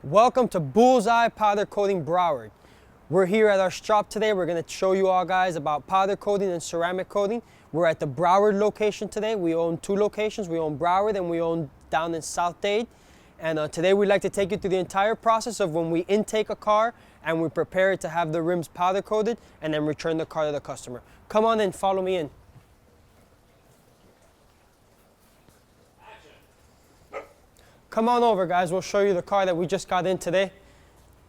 Welcome to Bullseye Powder Coating Broward. We're here at our shop today. We're going to show you all guys about powder coating and ceramic coating. We're at the Broward location today. We own two locations. We own Broward and we own down in South Dade. And today we'd like to take you through the entire process of when we intake a car and we prepare it to have the rims powder coated and then return the car to the customer. Come on in, follow me in. Come on over, guys. We'll show you the car that we just got in today.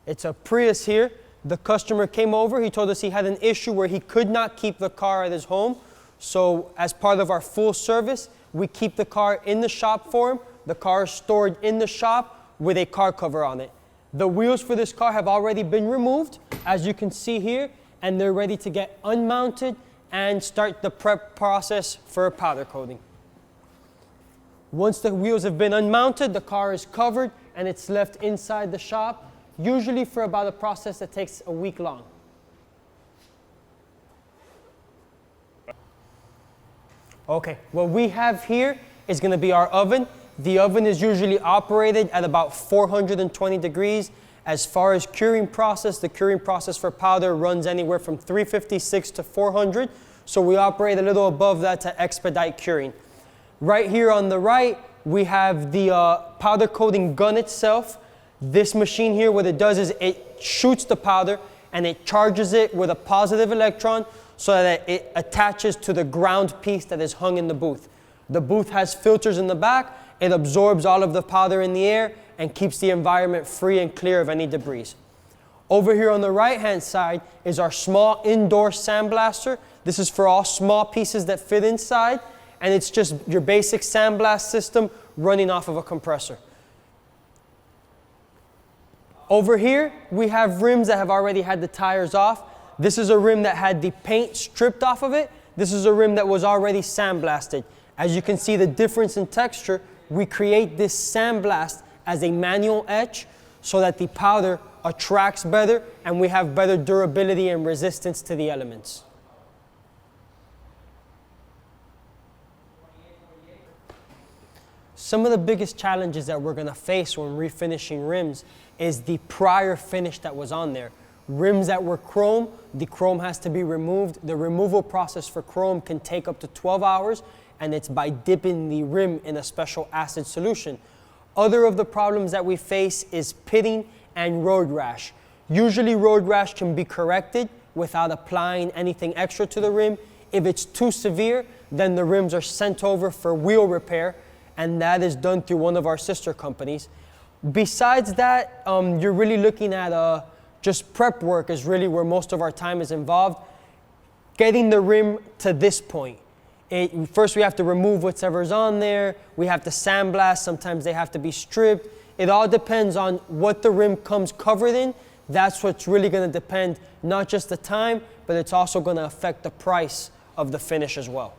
It's a Prius here. The customer came over. He told us he had an issue where he could not keep the car at his home. So as part of our full service, we keep the car in the shop for him. The car is stored in the shop with a car cover on it. The wheels for this car have already been removed, as you can see here, and they're ready to get unmounted and start the prep process for powder coating. Once the wheels have been unmounted, the car is covered and it's left inside the shop, usually for about a process that takes a week long. Okay, what we have here is going to be our oven. The oven is usually operated at about 420 degrees. As far as curing process, the curing process for powder runs anywhere from 356 to 400. So we operate a little above that to expedite curing. Right here on the right, we have the powder coating gun itself. This machine here, what it does is it shoots the powder and it charges it with a positive electron so that it attaches to the ground piece that is hung in the booth. The booth has filters in the back. It absorbs all of the powder in the air and keeps the environment free and clear of any debris. Over here on the right-hand side is our small indoor sandblaster. This is for all small pieces that fit inside. And it's just your basic sandblast system running off of a compressor. Over here, we have rims that have already had the tires off. This is a rim that had the paint stripped off of it. This is a rim that was already sandblasted. As you can see the difference in texture, we create this sandblast as a manual etch so that the powder attracts better and we have better durability and resistance to the elements. Some of the biggest challenges that we're going to face when refinishing rims is the prior finish that was on there. Rims that were chrome, the chrome has to be removed. The removal process for chrome can take up to 12 hours, and it's by dipping the rim in a special acid solution. Other of the problems that we face is pitting and road rash. Usually road rash can be corrected without applying anything extra to the rim. If it's too severe, then the rims are sent over for wheel repair, and that is done through one of our sister companies. Besides that, you're really looking at just prep work is really where most of our time is involved. Getting the rim to this point. First we have to remove whatever's on there. We have to sandblast. Sometimes they have to be stripped. It all depends on what the rim comes covered in. That's what's really going to depend, not just the time, but it's also going to affect the price of the finish as well.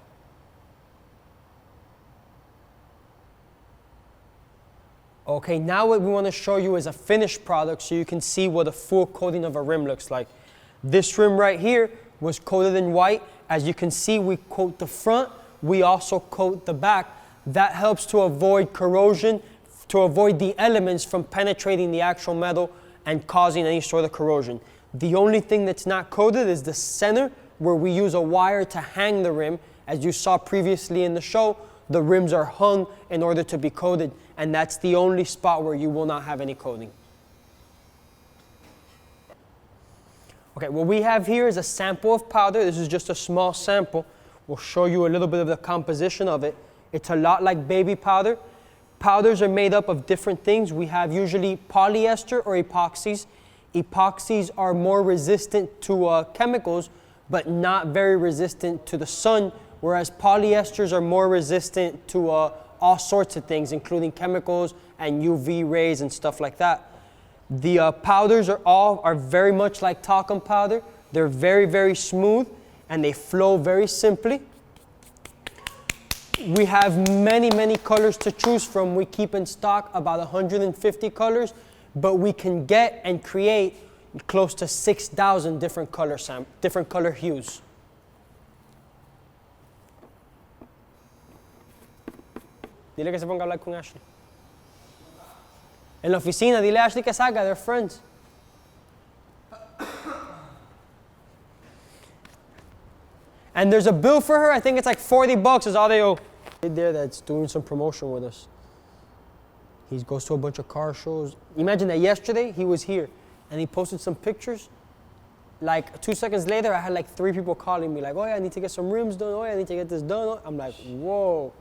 Okay, now what we want to show you is a finished product so you can see what a full coating of a rim looks like. This rim right here was coated in white. As you can see, we coat the front, we also coat the back. That helps to avoid corrosion, to avoid the elements from penetrating the actual metal and causing any sort of corrosion. The only thing that's not coated is the center, where we use a wire to hang the rim. As you saw previously in the show, the rims are hung in order to be coated, and that's the only spot where you will not have any coating. Okay, what we have here is a sample of powder. This is just a small sample. We'll show you a little bit of the composition of it. It's a lot like baby powder. Powders are made up of different things. We have usually polyester or epoxies. Epoxies are more resistant to chemicals, but not very resistant to the sun, whereas polyesters are more resistant to all sorts of things, including chemicals and UV rays and stuff like that. The powders are very much like talcum powder. They're very, very smooth and they flow very simply. We have many, many colors to choose from. We keep in stock about 150 colors, but we can get and create close to 6,000 different color hues. Dile que se ponga a hablar con Ashley. En la oficina, dile a Ashley que salga, they're friends. And there's a bill for her, I think it's like $40 is all they owe. There that's doing some promotion with us. He goes to a bunch of car shows. Imagine that yesterday he was here and he posted some pictures. Like 2 seconds later, I had like 3 people calling me like, oh yeah, I need to get some rims done. Oh yeah, I need to get this done. I'm like, whoa.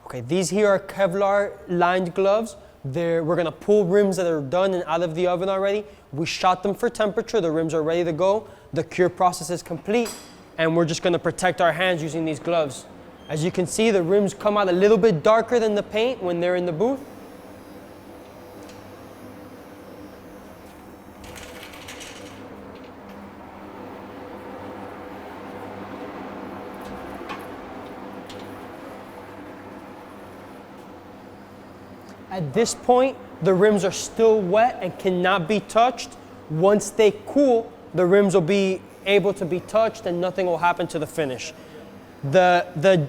Okay, these here are Kevlar lined gloves. We're gonna pull rims that are done and out of the oven already. We shot them for temperature. The rims are ready to go. The cure process is complete. And we're just gonna protect our hands using these gloves. As you can see, the rims come out a little bit darker than the paint when they're in the booth. At this point, the rims are still wet and cannot be touched. Once they cool, the rims will be able to be touched and nothing will happen to the finish. The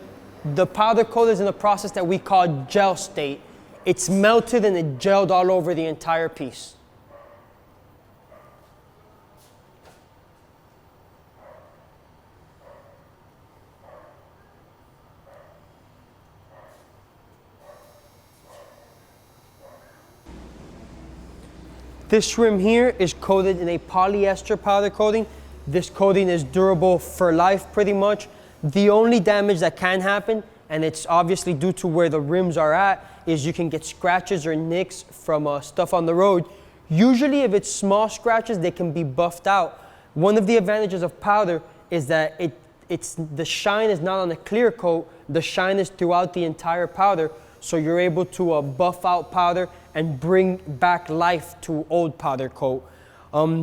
powder coat is in a process that we call gel state. It's melted and it gelled all over the entire piece. This rim here is coated in a polyester powder coating. This coating is durable for life pretty much. The only damage that can happen, and it's obviously due to where the rims are at, is you can get scratches or nicks from stuff on the road. Usually if it's small scratches, they can be buffed out. One of the advantages of powder is that the shine is not on a clear coat, the shine is throughout the entire powder, so you're able to buff out powder and bring back life to old powder coat.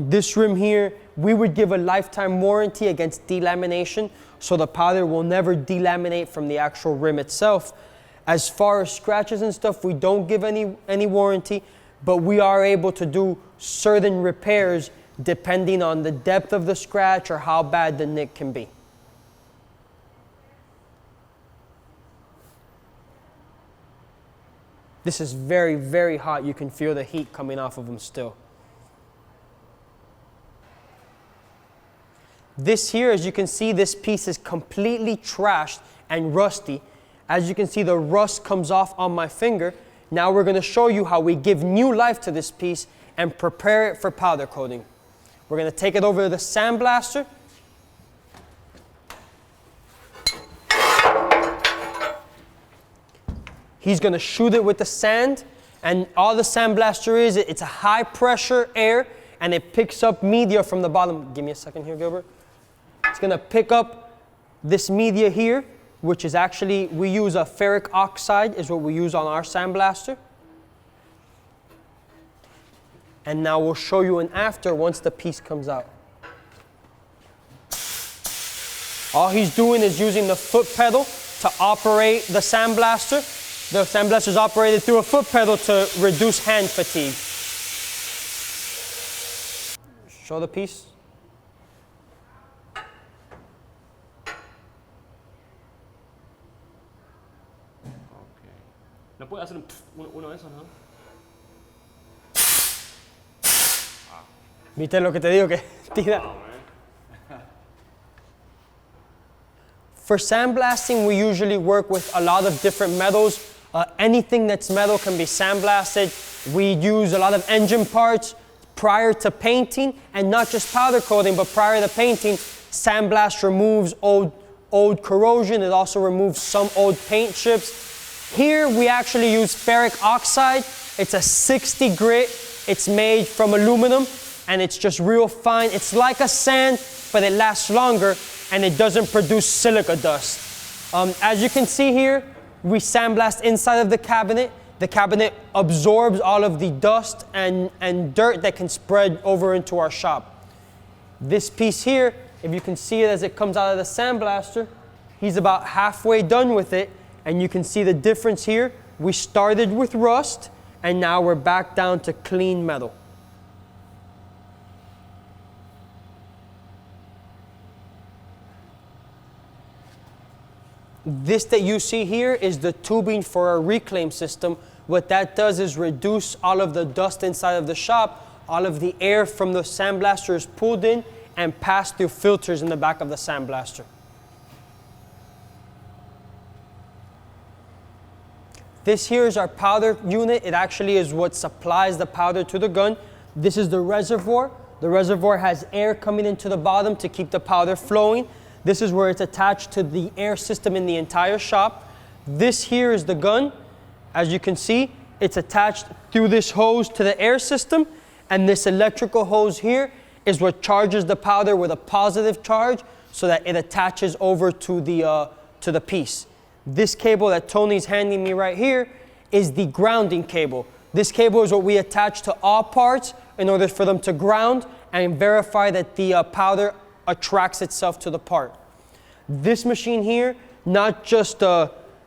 This rim here, we would give a lifetime warranty against delamination, so the powder will never delaminate from the actual rim itself. As far as scratches and stuff, we don't give any warranty, but we are able to do certain repairs depending on the depth of the scratch or how bad the nick can be. This is very, very hot. You can feel the heat coming off of them still. This here, as you can see, this piece is completely trashed and rusty. As you can see, the rust comes off on my finger. Now we're going to show you how we give new life to this piece and prepare it for powder coating. We're going to take it over to the sandblaster. He's going to shoot it with the sand, and all the sandblaster is, it's a high pressure air, and it picks up media from the bottom. Give me a second here, Gilbert. It's going to pick up this media here, which is actually, we use a ferric oxide is what we use on our sandblaster. And now we'll show you an after once the piece comes out. All he's doing is using the foot pedal to operate the sandblaster. The sandblaster is operated through a foot pedal to reduce hand fatigue. Show the piece. ¿No puede hacer uno de esos, no? ¿Viste lo que te digo que tira? For sandblasting, we usually work with a lot of different metals. Anything that's metal can be sandblasted. We use a lot of engine parts prior to painting, and not just powder coating, but prior to painting, sandblast removes old corrosion. It also removes some old paint chips. Here we actually use ferric oxide. It's a 60 grit. It's made from aluminum, and it's just real fine. It's like a sand, but it lasts longer, and it doesn't produce silica dust. As you can see here, we sandblast inside of the cabinet. The cabinet absorbs all of the dust and dirt that can spread over into our shop. This piece here, if you can see it as it comes out of the sandblaster, he's about halfway done with it, and you can see the difference here. We started with rust, and now we're back down to clean metal. This that you see here is the tubing for our reclaim system. What that does is reduce all of the dust inside of the shop. All of the air from the sandblaster is pulled in and passed through filters in the back of the sandblaster. This here is our powder unit. It actually is what supplies the powder to the gun. This is the reservoir. The reservoir has air coming into the bottom to keep the powder flowing. This is where it's attached to the air system in the entire shop. This here is the gun. As you can see, it's attached through this hose to the air system, and this electrical hose here is what charges the powder with a positive charge so that it attaches over to the piece. This cable that Tony's handing me right here is the grounding cable. This cable is what we attach to all parts in order for them to ground and verify that the powder attracts itself to the part. This machine here not just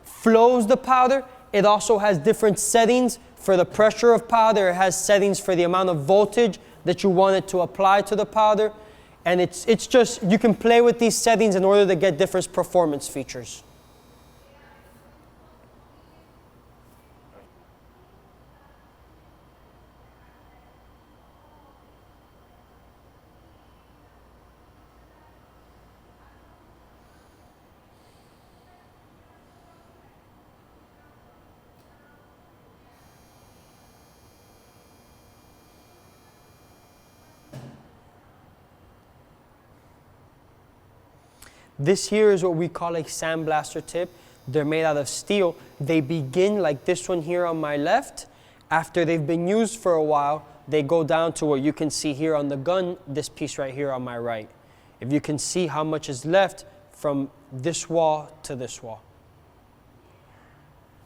flows the powder, it also has different settings for the pressure of powder. It has settings for the amount of voltage that you want it to apply to the powder. And it's just, you can play with these settings in order to get different performance features. This here is what we call a sandblaster tip. They're made out of steel. They begin like this one here on my left. After they've been used for a while, they go down to what you can see here on the gun, this piece right here on my right. If you can see how much is left from this wall to this wall.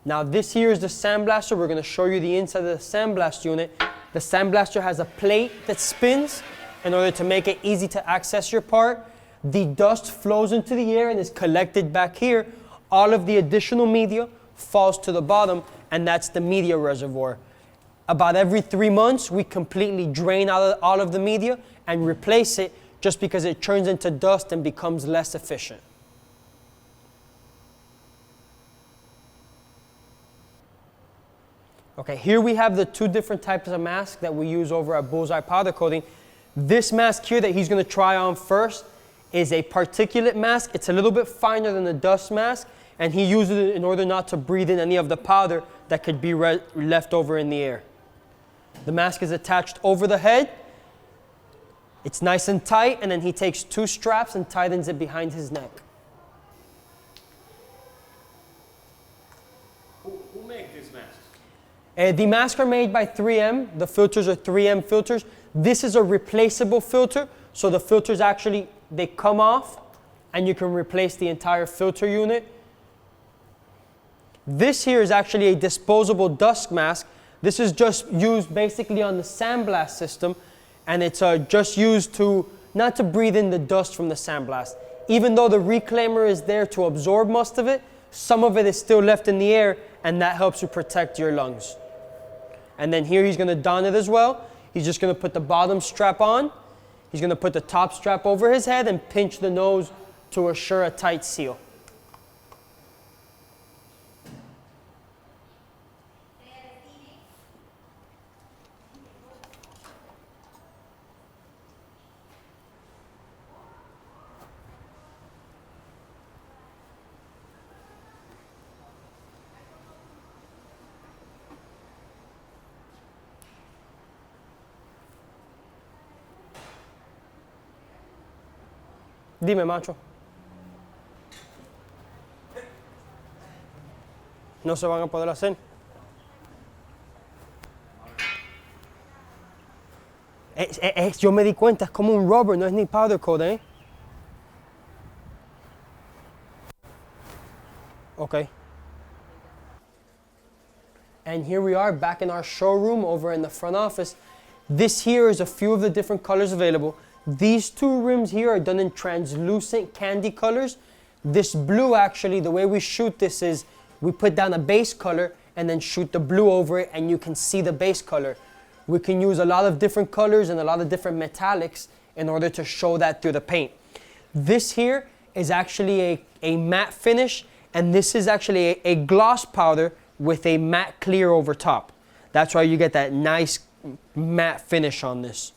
Now this here is the sandblaster. We're going to show you the inside of the sandblast unit. The sandblaster has a plate that spins in order to make it easy to access your part. The dust flows into the air and is collected back here. All of the additional media falls to the bottom, and that's the media reservoir. About every 3 months, we completely drain out all of the media and replace it just because it turns into dust and becomes less efficient. Okay, here we have the 2 different types of masks that we use over at Bullseye Powder Coating. This mask here that he's going to try on first is a particulate mask. It's a little bit finer than the dust mask, and he uses it in order not to breathe in any of the powder that could be left over in the air. The mask is attached over the head. It's nice and tight, and then he takes 2 straps and tightens it behind his neck. Who make these masks? The masks are made by 3M. The filters are 3M filters. This is a replaceable filter, so the filters actually, they come off and you can replace the entire filter unit. This here is actually a disposable dust mask. This is just used basically on the sandblast system, and it's just used to, not to breathe in the dust from the sandblast. Even though the reclaimer is there to absorb most of it, some of it is still left in the air, and that helps you protect your lungs. And then here he's going to don it as well. He's just going to put the bottom strap on. He's going to put the top strap over his head and pinch the nose to assure a tight seal. Dime, macho. No se van a poder hacer. Yo me di cuenta, es como un rubber, no es ni powder coat, ¿eh? Okay. And here we are back in our showroom over in the front office. This here is a few of the different colors available. These 2 rims here are done in translucent candy colors. This blue, actually, the way we shoot this is we put down a base color and then shoot the blue over it, and you can see the base color. We can use a lot of different colors and a lot of different metallics in order to show that through the paint. This here is actually a matte finish. And this is actually a gloss powder with a matte clear over top. That's why you get that nice matte finish on this.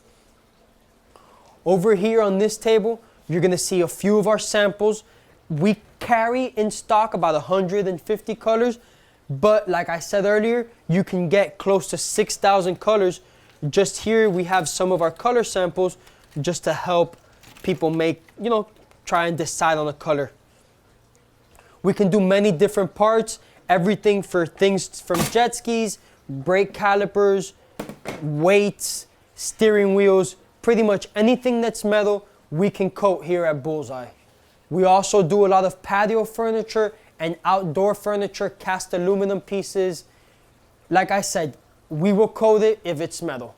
Over here on this table, you're gonna see a few of our samples. We carry in stock about 150 colors, but like I said earlier, you can get close to 6,000 colors. Just here we have some of our color samples just to help people make, try and decide on a color. We can do many different parts, everything for things from jet skis, brake calipers, weights, steering wheels, pretty much anything that's metal, we can coat here at Bullseye. We also do a lot of patio furniture and outdoor furniture, cast aluminum pieces. Like I said, we will coat it if it's metal.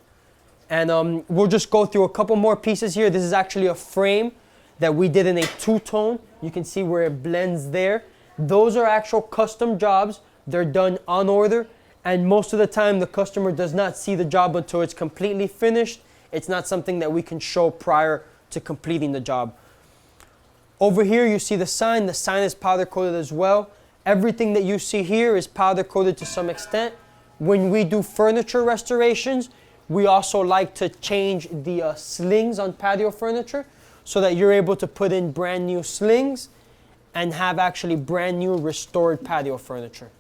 And we'll just go through a couple more pieces here. This is actually a frame that we did in a two-tone. You can see where it blends there. Those are actual custom jobs. They're done on order. And most of the time, the customer does not see the job until it's completely finished. It's not something that we can show prior to completing the job. Over here, you see the sign. The sign is powder coated as well. Everything that you see here is powder coated to some extent. When we do furniture restorations, we also like to change the slings on patio furniture so that you're able to put in brand new slings and have actually brand new restored patio furniture.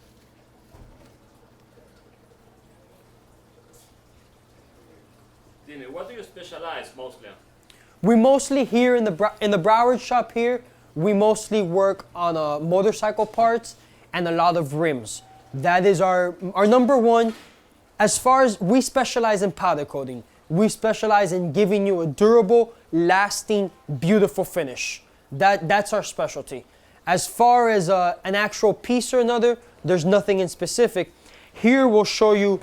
Dini, what do you specialize mostly on? We mostly here in the Broward shop here, we mostly work on motorcycle parts and a lot of rims. That is our number one. As far as we specialize in powder coating, we specialize in giving you a durable, lasting, beautiful finish. That's our specialty. As far as an actual piece or another, there's nothing in specific. Here we'll show you,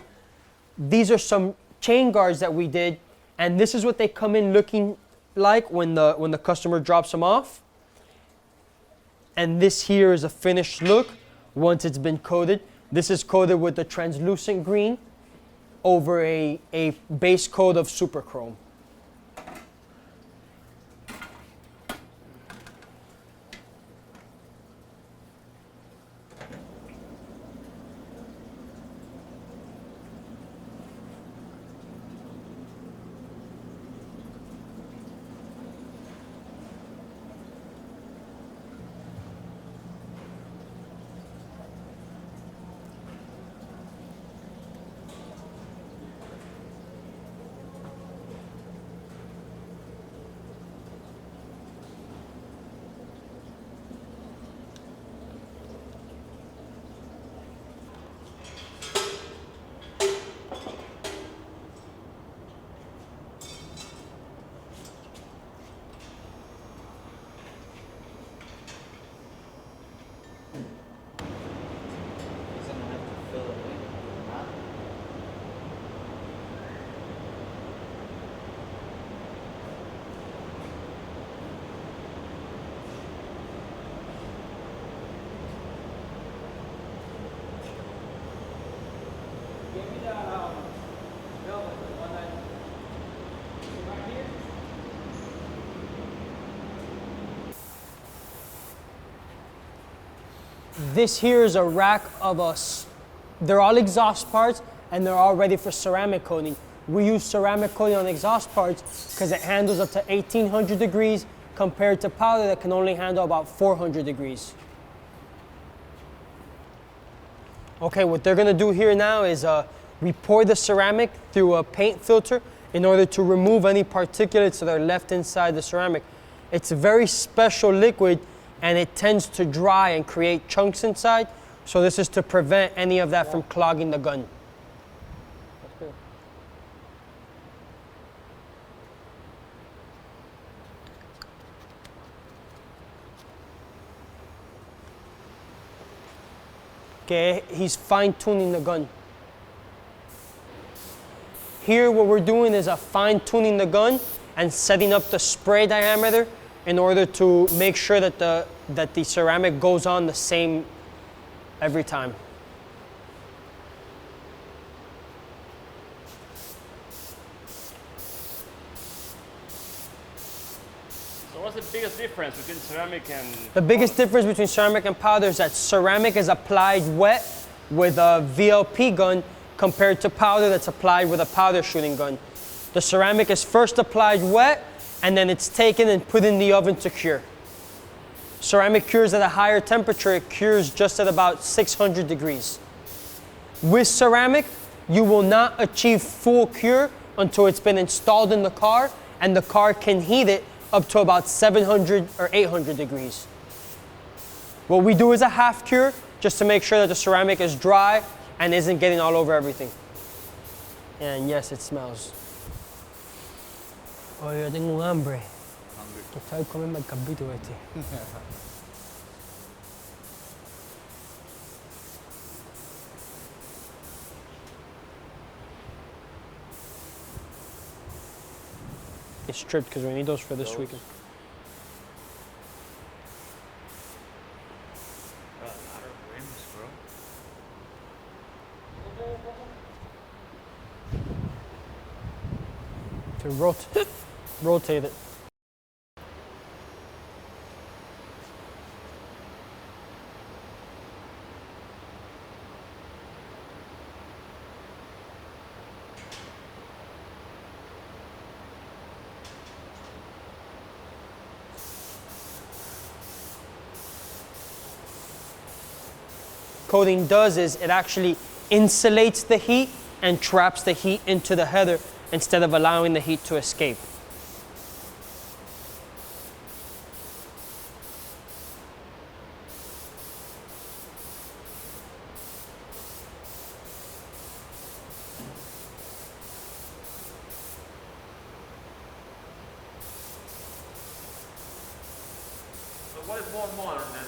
these are some chain guards that we did, and this is what they come in looking like when the customer drops them off. And this here is a finished look once it's been coated. This is coated with the translucent green over a base coat of super chrome. This here is a rack of us. They're all exhaust parts and they're all ready for ceramic coating. We use ceramic coating on exhaust parts because it handles up to 1800 degrees compared to powder that can only handle about 400 degrees. Okay, what they're gonna do here now is we pour the ceramic through a paint filter in order to remove any particulates that are left inside the ceramic. It's a very special liquid and it tends to dry and create chunks inside. So this is to prevent any of that from clogging the gun. That's good. Okay, he's fine-tuning the gun. Here what we're doing is fine-tuning the gun and setting up the spray diameter in order to make sure that the ceramic goes on the same every time. So what's the biggest difference between ceramic and... The biggest difference between ceramic and powder is that ceramic is applied wet with a VLP gun compared to powder that's applied with a powder shooting gun. The ceramic is first applied wet and then it's taken and put in the oven to cure. Ceramic cures at a higher temperature. It cures just at about 600 degrees. With ceramic, you will not achieve full cure until it's been installed in the car and the car can heat it up to about 700 or 800 degrees. What we do is a half cure just to make sure that the ceramic is dry and isn't getting all over everything. And yes, it smells. Oh, yo tengo un hambre. Estoy comiendo el capítulo este. It's stripped because we need those for this weekend. A lot of rims, bro. To rotate it. Coating does is it actually insulates the heat and traps the heat into the header instead of allowing the heat to escape. So what is more modern, the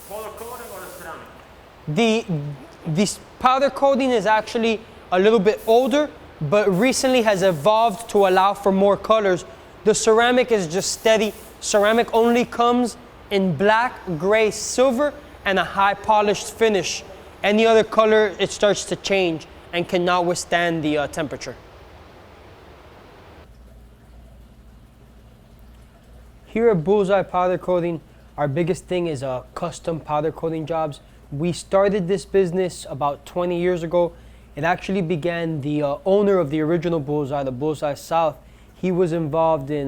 powder coating or the ceramic? This powder coating is actually a little bit older, but recently has evolved to allow for more colors. The ceramic is just steady. Ceramic only comes in black, gray, silver, and a high polished finish. Any other color, it starts to change and cannot withstand the temperature. Here at Bullseye Powder Coating, our biggest thing is custom powder coating jobs. We started this business about 20 years ago. It actually began, the owner of the original Bullseye, the Bullseye South, he was involved in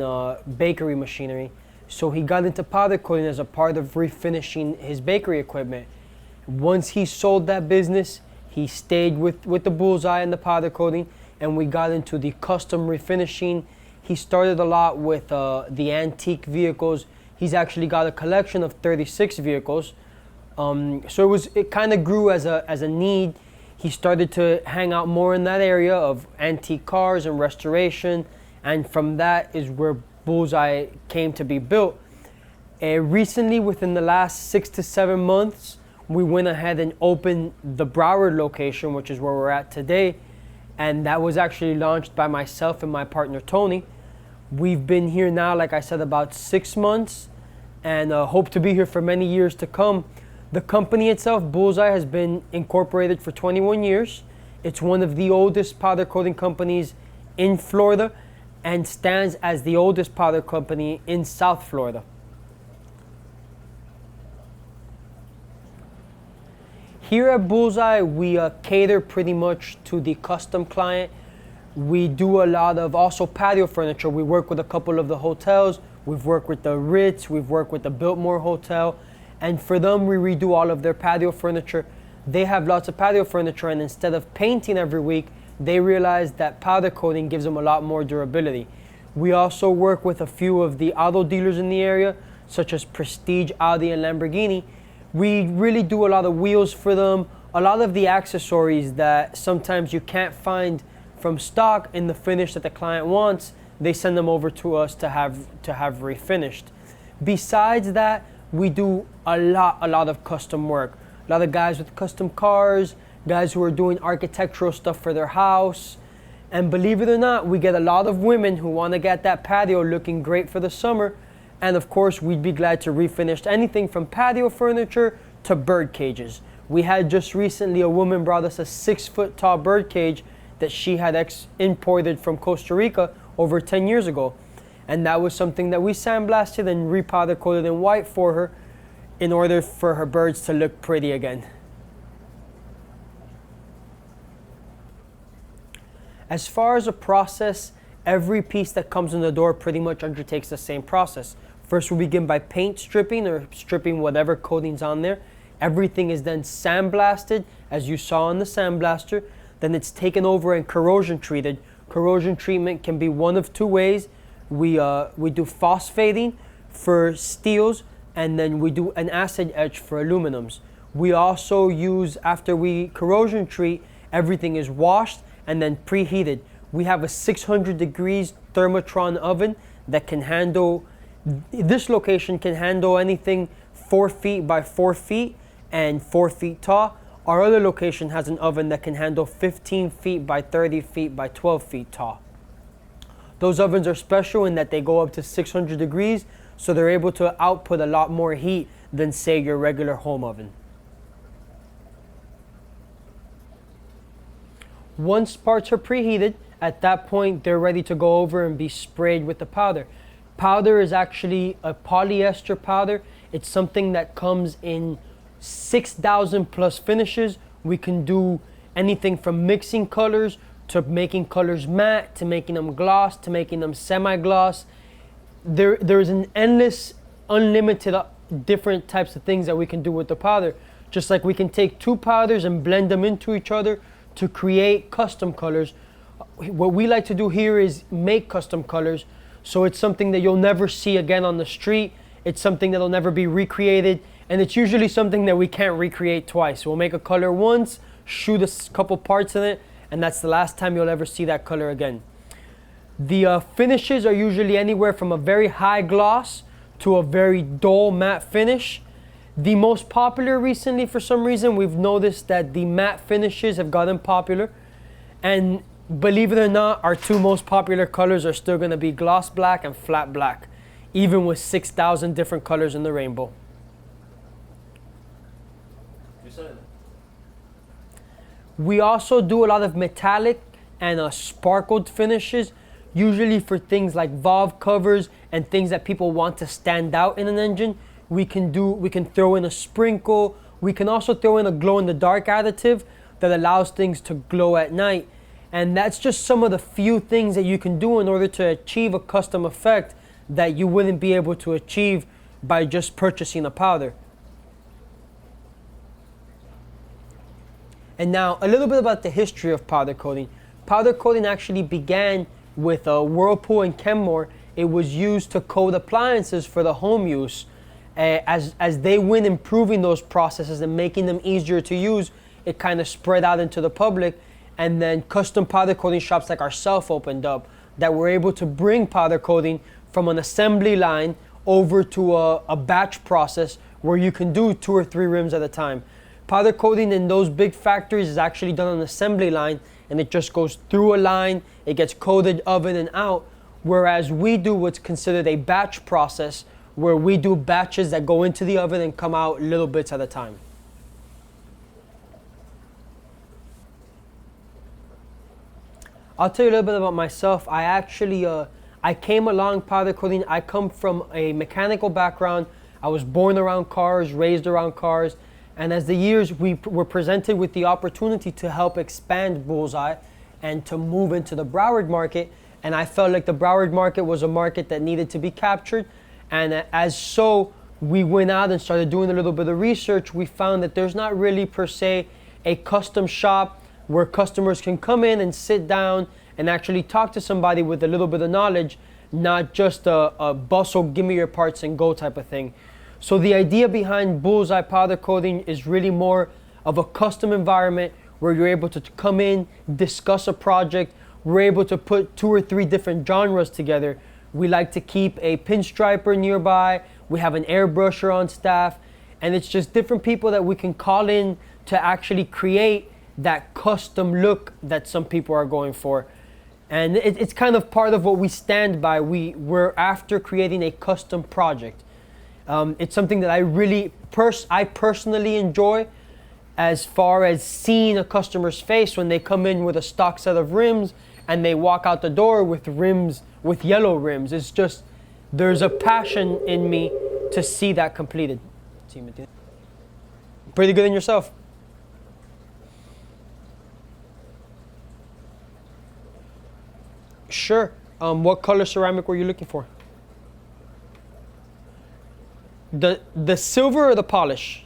bakery machinery. So he got into powder coating as a part of refinishing his bakery equipment. Once he sold that business, he stayed with the Bullseye and the powder coating, and we got into the custom refinishing. He started a lot with the antique vehicles. He's actually got a collection of 36 vehicles. So it kind of grew as a need. He started to hang out more in that area of antique cars and restoration, and from that is where Bullseye came to be built. Recently, within the last 6 to 7 months, we went ahead and opened the Broward location, which is where we're at today, and that was actually launched by myself and my partner Tony. We've been here now, like I said, about 6 months, and hope to be here for many years to come. The company itself, Bullseye, has been incorporated for 21 years. It's one of the oldest powder coating companies in Florida and stands as the oldest powder company in South Florida. Here at Bullseye, we cater pretty much to the custom client. We do a lot of also patio furniture. We work with a couple of the hotels. We've worked with the Ritz. We've worked with the Biltmore Hotel. And for them, we redo all of their patio furniture. They have lots of patio furniture, and instead of painting every week, they realize that powder coating gives them a lot more durability. We also work with a few of the auto dealers in the area, such as Prestige, Audi, and Lamborghini. We really do a lot of wheels for them, a lot of the accessories that sometimes you can't find from stock in the finish that the client wants. They send them over to us to have refinished. Besides that, we do a lot of custom work. A lot of guys with custom cars, guys who are doing architectural stuff for their house. And believe it or not, we get a lot of women who want to get that patio looking great for the summer. And of course, we'd be glad to refinish anything from patio furniture to bird cages. We had just recently a woman brought us a 6-foot tall bird cage that she had imported from Costa Rica over 10 years ago. And that was something that we sandblasted and repowder coated in white for her in order for her birds to look pretty again. As far as a process, every piece that comes in the door pretty much undertakes the same process. First, we begin by paint stripping or stripping whatever coating's on there. Everything is then sandblasted, as you saw on the sandblaster. Then it's taken over and corrosion treated. Corrosion treatment can be one of two ways. We do phosphating for steels, and then we do an acid etch for aluminums. We also use, after we corrosion treat, everything is washed and then preheated. We have a 600 degrees thermotron oven that can handle, this location can handle anything 4 feet by 4 feet and 4 feet tall. Our other location has an oven that can handle 15 feet by 30 feet by 12 feet tall. Those ovens are special in that they go up to 600 degrees, so they're able to output a lot more heat than, say, your regular home oven. Once parts are preheated, at that point they're ready to go over and be sprayed with the powder. Powder is actually a polyester powder. It's something that comes in 6,000 plus finishes. We can do anything from mixing colors to making colors matte, to making them gloss, to making them semi-gloss. There's an endless, unlimited different types of things that we can do with the powder. Just like we can take two powders and blend them into each other to create custom colors. What we like to do here is make custom colors, so it's something that you'll never see again on the street. It's something that'll never be recreated, and it's usually something that we can't recreate twice. We'll make a color once, shoot a couple parts in it, and that's the last time you'll ever see that color again. The finishes are usually anywhere from a very high gloss to a very dull matte finish. The most popular recently, for some reason, we've noticed that the matte finishes have gotten popular. And believe it or not, our two most popular colors are still going to be gloss black and flat black, even with 6,000 different colors in the rainbow. We also do a lot of metallic and sparkled finishes, usually for things like valve covers and things that people want to stand out in an engine. We can throw in a sprinkle. We can also throw in a glow-in-the-dark additive that allows things to glow at night. And that's just some of the few things that you can do in order to achieve a custom effect that you wouldn't be able to achieve by just purchasing a powder. And now a little bit about the history of powder coating. Powder coating actually began with Whirlpool and Kenmore. It was used to coat appliances for the home use. As they went improving those processes and making them easier to use, it kind of spread out into the public, and then custom powder coating shops like ourselves opened up that were able to bring powder coating from an assembly line over to a batch process where you can do 2 or 3 rims at a time. Powder coating in those big factories is actually done on an assembly line, and it just goes through a line, it gets coated, oven, and out, whereas we do what's considered a batch process, where we do batches that go into the oven and come out little bits at a time. I'll tell you a little bit about myself. I actually, I came along powder coating. I come from a mechanical background. I was born around cars, raised around cars, and as the years we were presented with the opportunity to help expand Bullseye and to move into the Broward market, and I felt like the Broward market was a market that needed to be captured. And as so, we went out and started doing a little bit of research. We found that there's not really per se a custom shop where customers can come in and sit down and actually talk to somebody with a little bit of knowledge, not just a bustle, give me your parts and go type of thing. So the idea behind Bullseye powder coating is really more of a custom environment where you're able to come in, discuss a project. We're able to put 2 or 3 different genres together. We like to keep a pinstriper nearby. We have an airbrusher on staff, and it's just different people that we can call in to actually create that custom look that some people are going for. And it's kind of part of what we stand by. We're after creating a custom project. It's something that I personally enjoy, as far as seeing a customer's face when they come in with a stock set of rims and they walk out the door with rims, with yellow rims. It's just, there's a passion in me to see that completed. Pretty good in yourself. Sure. What color ceramic were you looking for? The silver or the polish?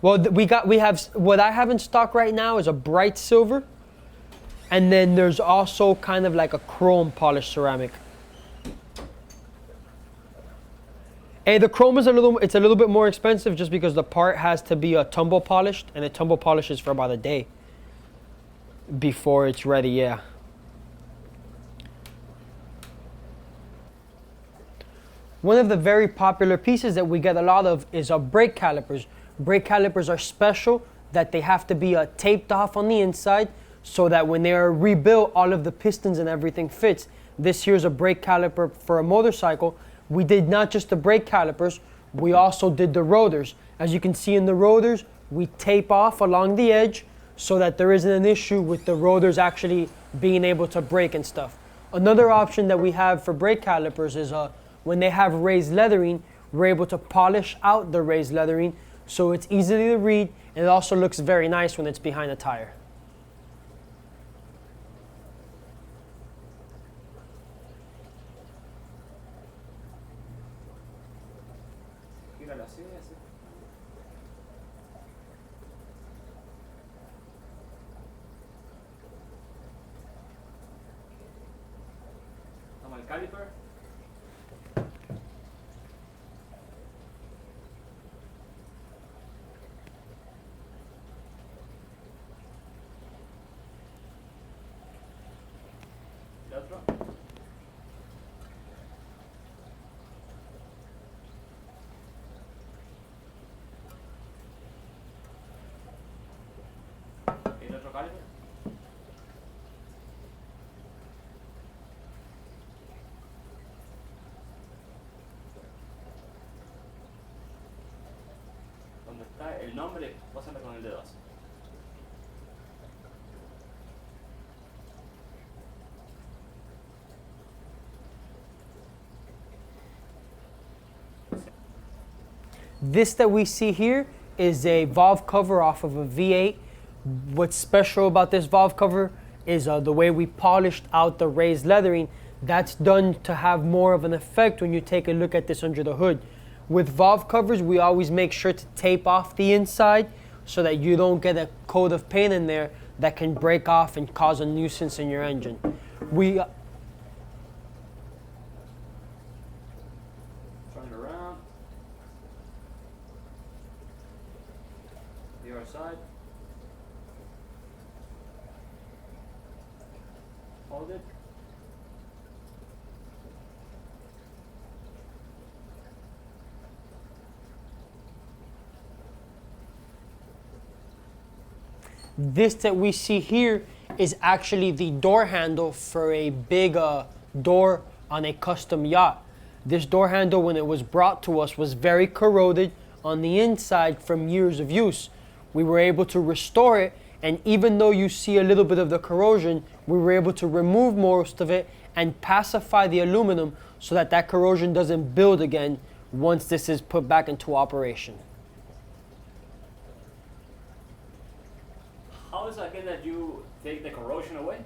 Well, we have what I have in stock right now is a bright silver, and then there's also kind of like a chrome polished ceramic. And the chrome is a little bit more expensive just because the part has to be tumble polished, and it tumble polishes for about a day before it's ready. Yeah. One of the very popular pieces that we get a lot of is brake calipers. Brake calipers are special that they have to be taped off on the inside so that when they are rebuilt, all of the pistons and everything fits. This here's a brake caliper for a motorcycle. We did not just the brake calipers, we also did the rotors. As you can see in the rotors, we tape off along the edge so that there isn't an issue with the rotors actually being able to brake and stuff. Another option that we have for brake calipers is when they have raised leathering, we're able to polish out the raised leathering so it's easy to read, and it also looks very nice when it's behind a tire. Toma el caliper. ¿El otro? ¿El otro caliper? Donde está el nombre, pásame con el dedo así. This that we see here is a valve cover off of a V8. What's special about this valve cover is the way we polished out the raised leathering. That's done to have more of an effect when you take a look at this under the hood. With valve covers, we always make sure to tape off the inside so that you don't get a coat of paint in there that can break off and cause a nuisance in your engine. Turn it around. The other side. Hold it. This that we see here is actually the door handle for a big door on a custom yacht. This door handle, when it was brought to us, was very corroded on the inside from years of use. We were able to restore it, and even though you see a little bit of the corrosion, we were able to remove most of it and pacify the aluminum so that that corrosion doesn't build again once this is put back into operation. How is it again that you take the corrosion away?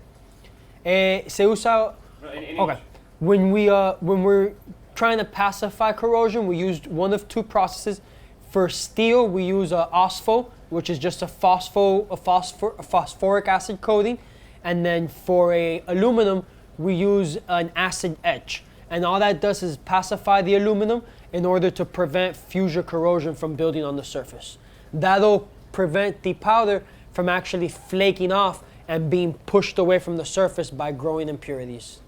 Se usa. No, in Okay. When we're trying to pacify corrosion, we used one of two processes. For steel, we use OSFO, which is just a phosphoric acid coating, and then for aluminum, we use an acid etch. And all that does is pacify the aluminum in order to prevent future corrosion from building on the surface. That'll prevent the powder from actually flaking off and being pushed away from the surface by growing impurities.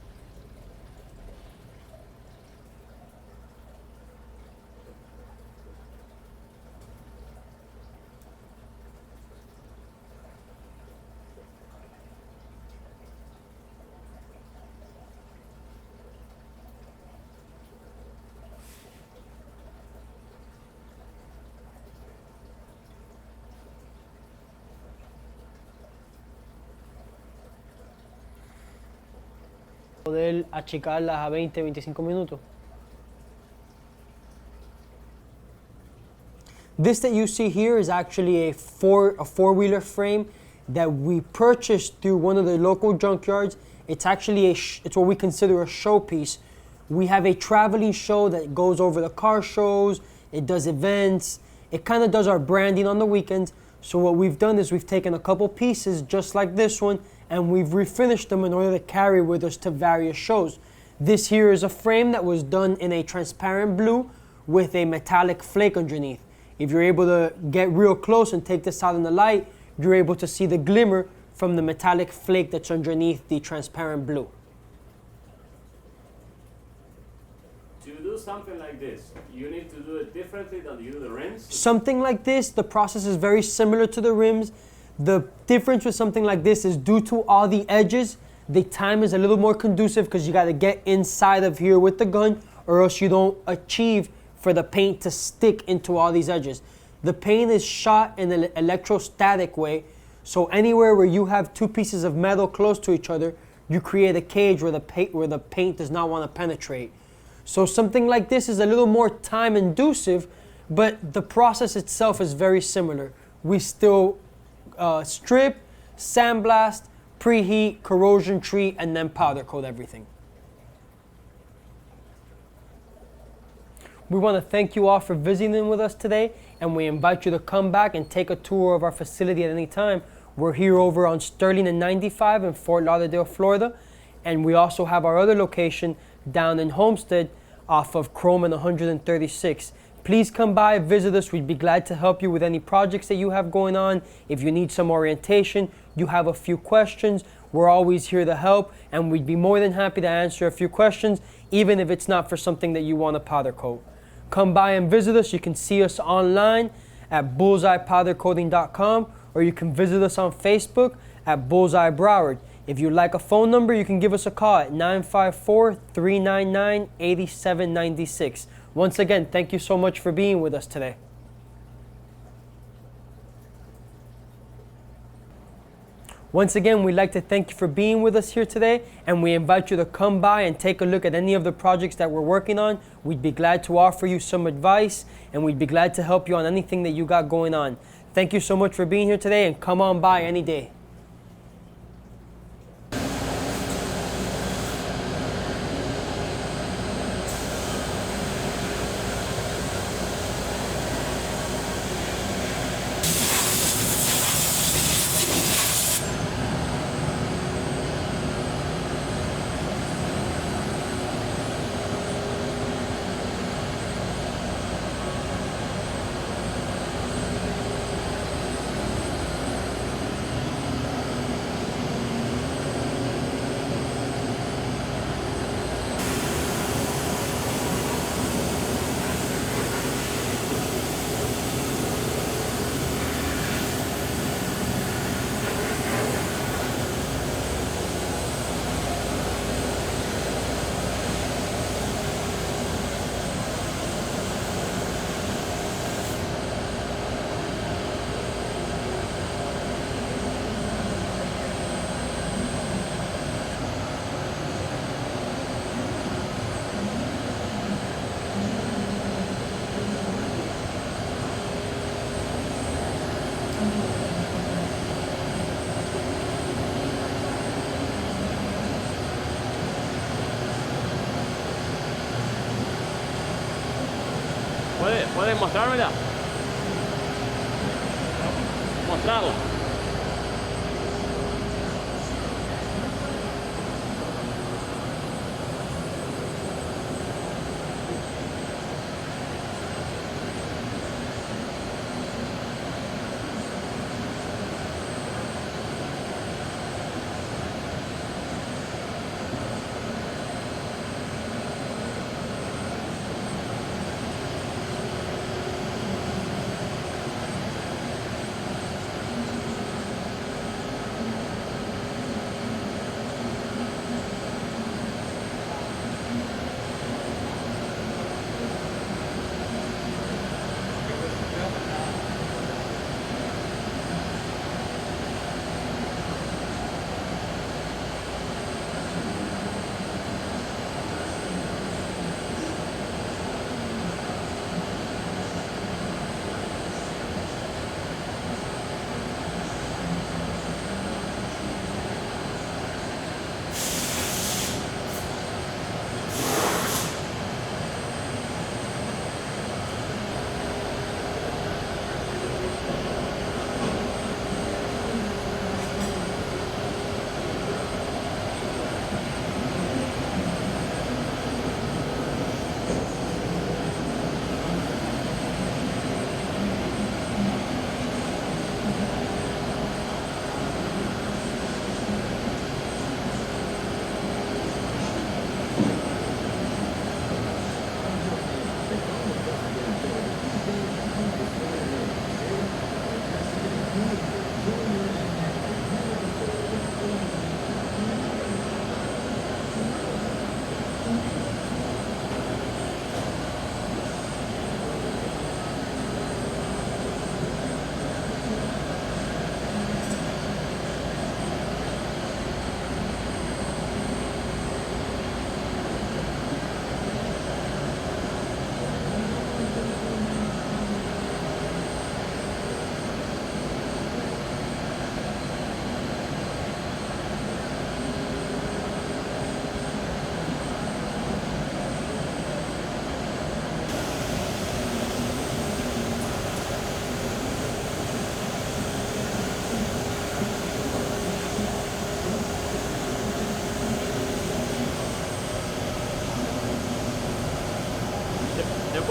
Poder achicarlas a 20-25 minutos. This that you see here is actually a four-wheeler frame that we purchased through one of the local junkyards. It's actually it's what we consider a showpiece. We have a traveling show that goes over the car shows. It does events. It kind of does our branding on the weekends. So what we've done is we've taken a couple pieces just like this one and we've refinished them in order to carry with us to various shows. This here is a frame that was done in a transparent blue with a metallic flake underneath. If you're able to get real close and take this out in the light, you're able to see the glimmer from the metallic flake that's underneath the transparent blue. To do something like this, you need to do it differently than you do the rims? Something like this, the process is very similar to the rims. The difference with something like this is due to all the edges, the time is a little more conducive because you got to get inside of here with the gun or else you don't achieve for the paint to stick into all these edges. The paint is shot in an electrostatic way, so anywhere where you have two pieces of metal close to each other, you create a cage where the paint does not want to penetrate. So something like this is a little more time inducive, but the process itself is very similar. We still strip, sandblast, preheat, corrosion treat, and then powder coat everything. We want to thank you all for visiting with us today, and we invite you to come back and take a tour of our facility at any time. We're here over on Sterling and 95 in Fort Lauderdale, Florida, and we also have our other location down in Homestead off of Chrome and 136. Please come by, visit us. We'd be glad to help you with any projects that you have going on. If you need some orientation, you have a few questions, we're always here to help, and we'd be more than happy to answer a few questions, even if it's not for something that you want to powder coat. Come by and visit us. You can see us online at bullseyepowdercoating.com, or you can visit us on Facebook at Bullseye Broward. If you'd like a phone number, you can give us a call at 954-399-8796. Once again, thank you so much for being with us today. Once again, we'd like to thank you for being with us here today, and we invite you to come by and take a look at any of the projects that we're working on. We'd be glad to offer you some advice, and we'd be glad to help you on anything that you got going on. Thank you so much for being here today, and come on by any day. ¿Puedes mostrármela? Mostrarla.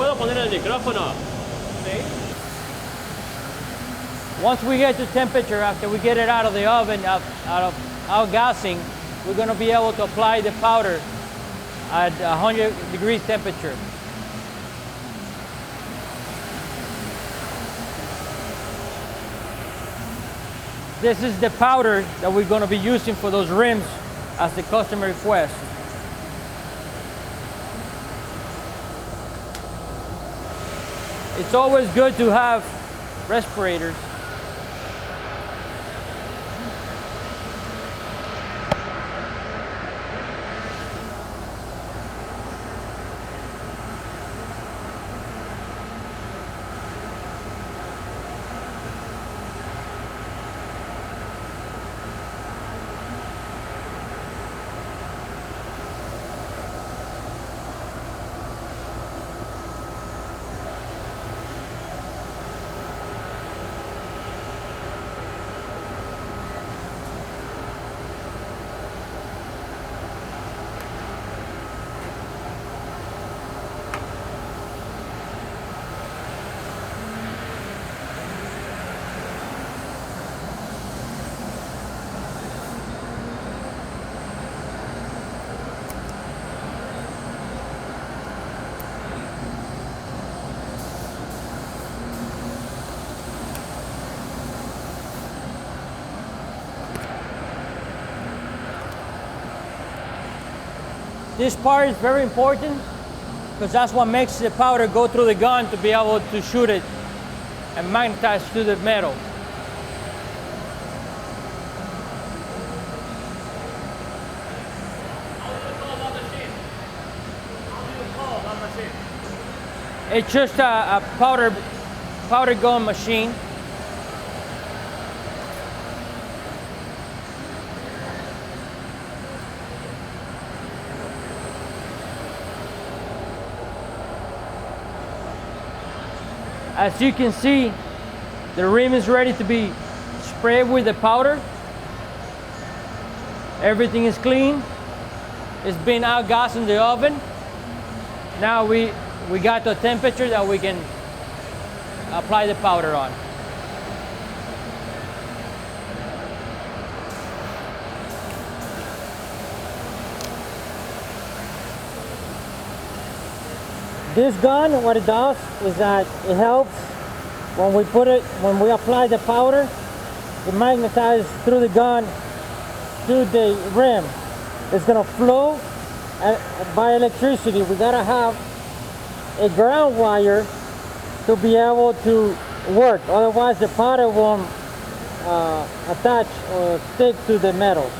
puedo poner el micrófono. Once we get to temperature, after we get it out of the oven, out of outgassing, we're going to be able to apply the powder at 100 degrees temperature. This is the powder that we're going to be using for those rims as the customer requests. It's always good to have respirators. This part is very important because that's what makes the powder go through the gun to be able to shoot it and magnetize to the metal. It's just a powder gun machine. As you can see, the rim is ready to be sprayed with the powder. Everything is clean. It's been outgassed in the oven. Now we got the temperature that we can apply the powder on. This gun, what it does is that it helps when we apply the powder, it magnetizes through the gun to the rim. It's gonna flow by electricity. We gotta have a ground wire to be able to work. Otherwise the powder won't attach or stick to the metal.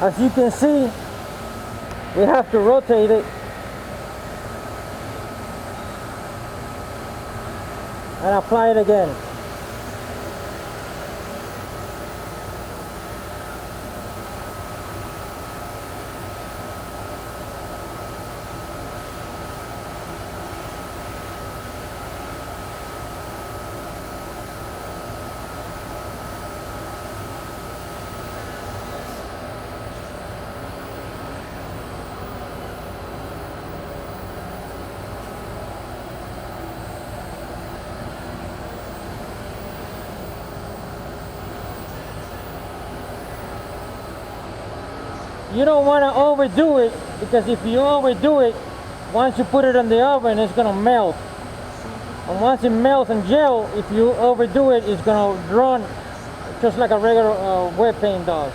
As you can see, we have to rotate it and apply it again. You don't want to overdo it, because if you overdo it, once you put it in the oven, it's going to melt. And once it melts and gel, if you overdo it, it's going to run just like a regular wet paint does.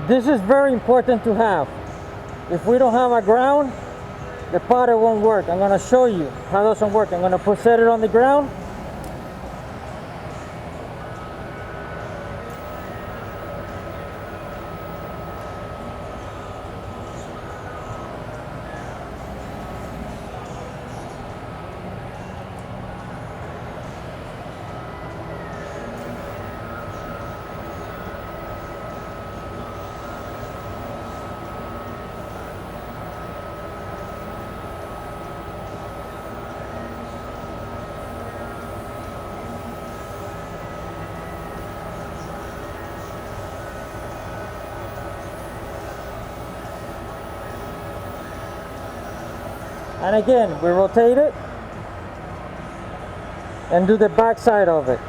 This is very important to have. If we don't have a ground, the powder won't work. I'm gonna show you how it doesn't work. I'm gonna set it on the ground. And again, we rotate it and do the back side of it.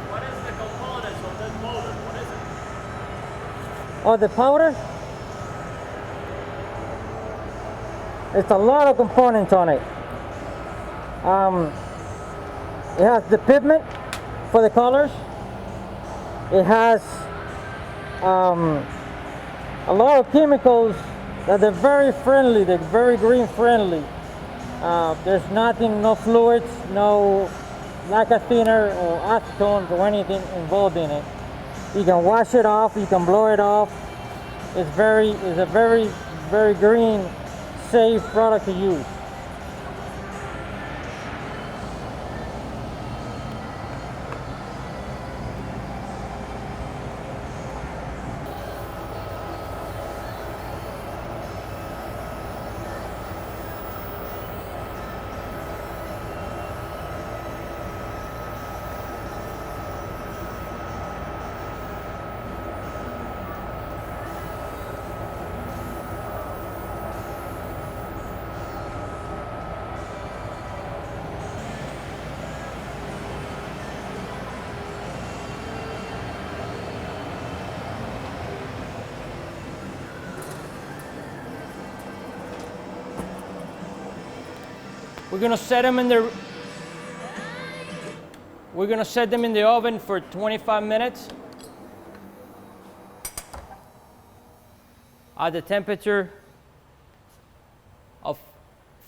What is the components of that motor? What is it? Oh, the powder? It's a lot of components on it. It has the pigment for the colors. It has a lot of chemicals that they're very friendly. They're very green friendly. There's nothing, no fluids, no lacquer thinner or acetones or anything involved in it. You can wash it off. You can blow it off. It's a very green, safe product to use. We're gonna set them in the oven for 25 minutes at the temperature of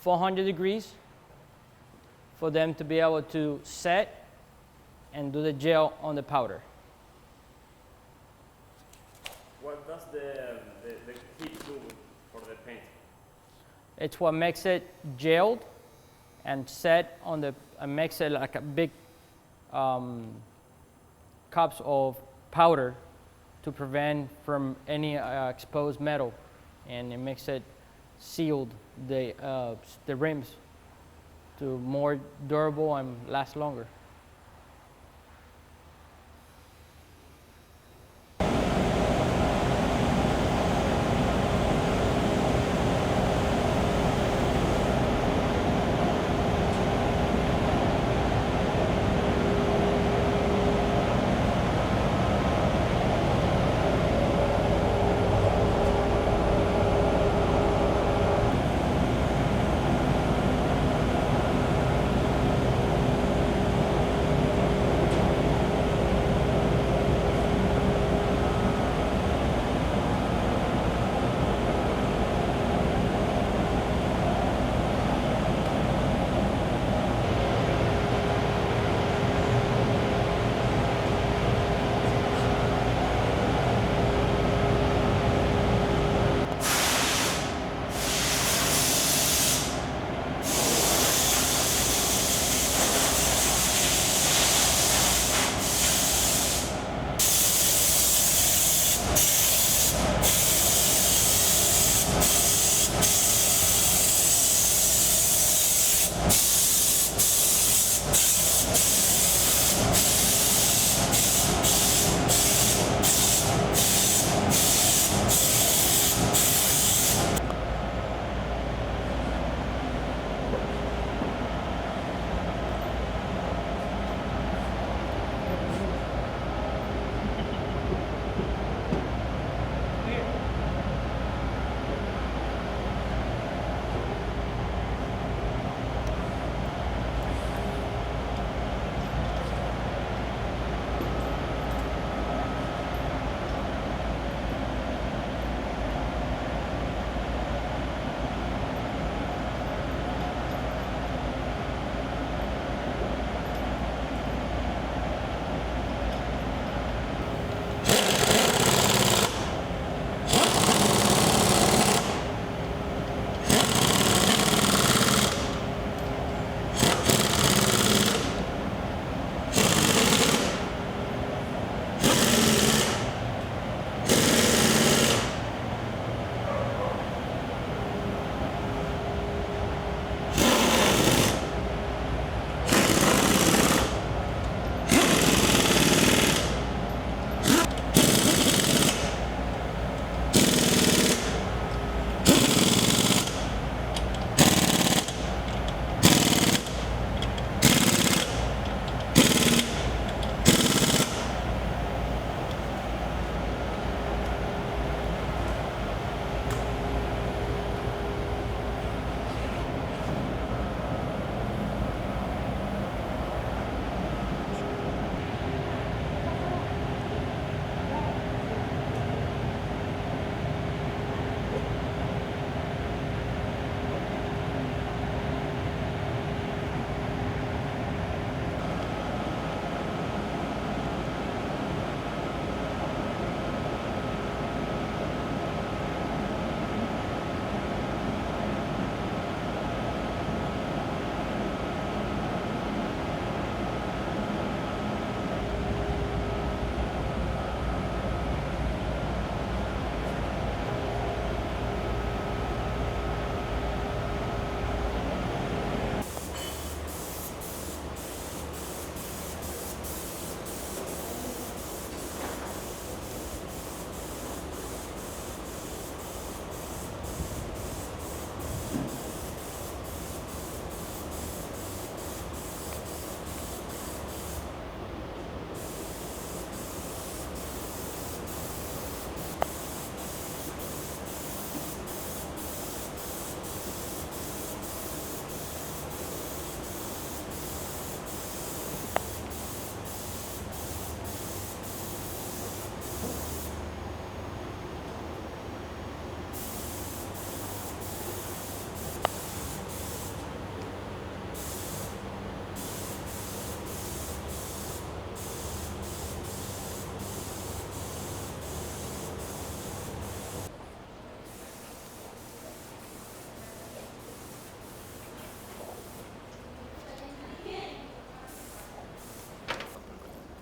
400 degrees for them to be able to set and do the gel on the powder. What does the heat do for the paint? It's what makes it gelled and set on the, and makes it like a big cups of powder to prevent from any exposed metal, and it makes it sealed the rims to more durable and last longer.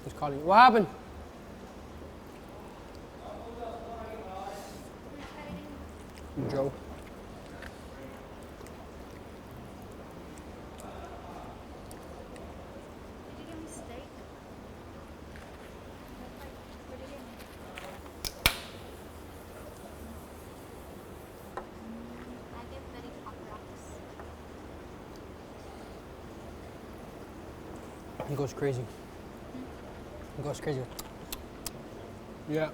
Who's calling you? What happened? Joe. Did you give me steak? What did you give me? I give Betty apparatus. He goes crazy. He goes crazy. Yeah.